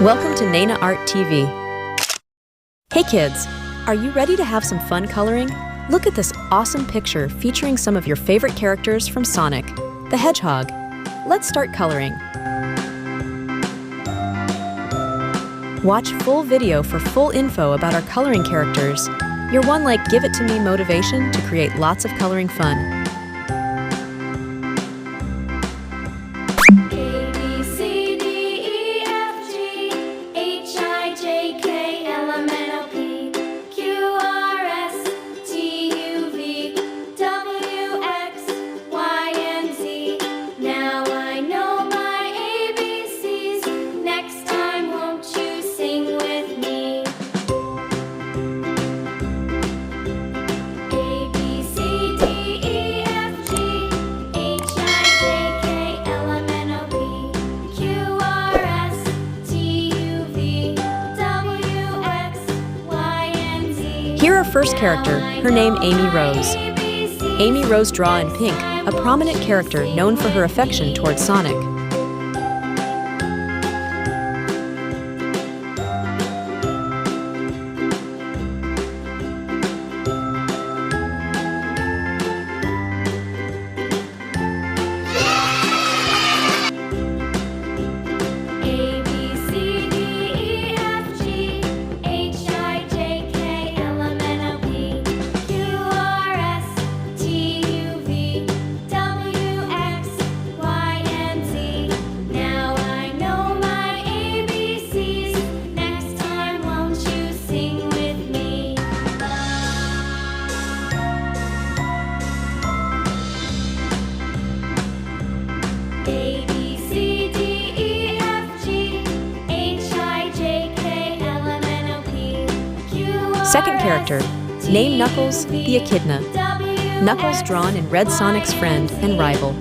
Welcome to Naina Art TV. Hey kids, are you ready to have some fun coloring? Look at this awesome picture featuring some of your favorite characters from Sonic the Hedgehog. Let's start coloring. Watch full video for full info about our coloring characters. You're one like give it to me motivation to create lots of coloring fun. Here our first character, her name Amy Rose. Amy Rose Draw in pink, a prominent character known for her affection towards Sonic. Second character, name Knuckles the Echidna. Knuckles drawn in red Sonic's friend and rival.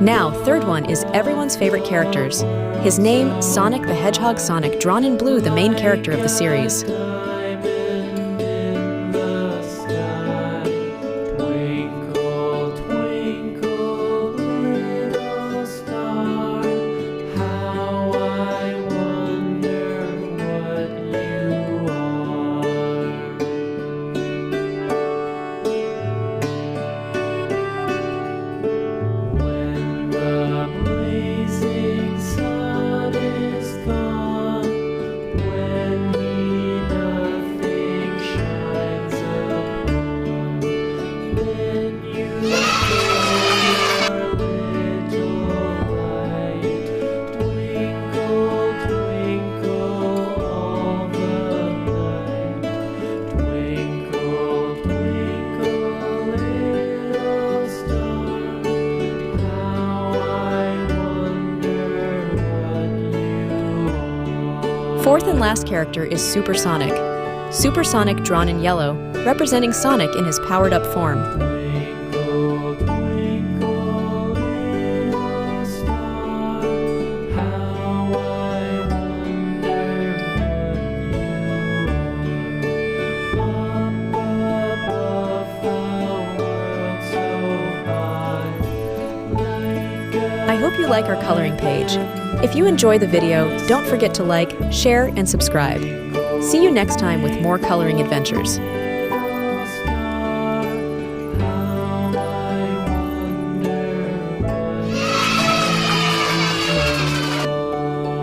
Now, third one is everyone's favorite characters. His name, Sonic the Hedgehog Sonic, drawn in blue, the main character of the series. Fourth and last character is Supersonic. Supersonic drawn in yellow, representing Sonic in his powered-up form. I hope you like our coloring page. If you enjoy the video, don't forget to like, share, and subscribe. See you next time with more coloring adventures.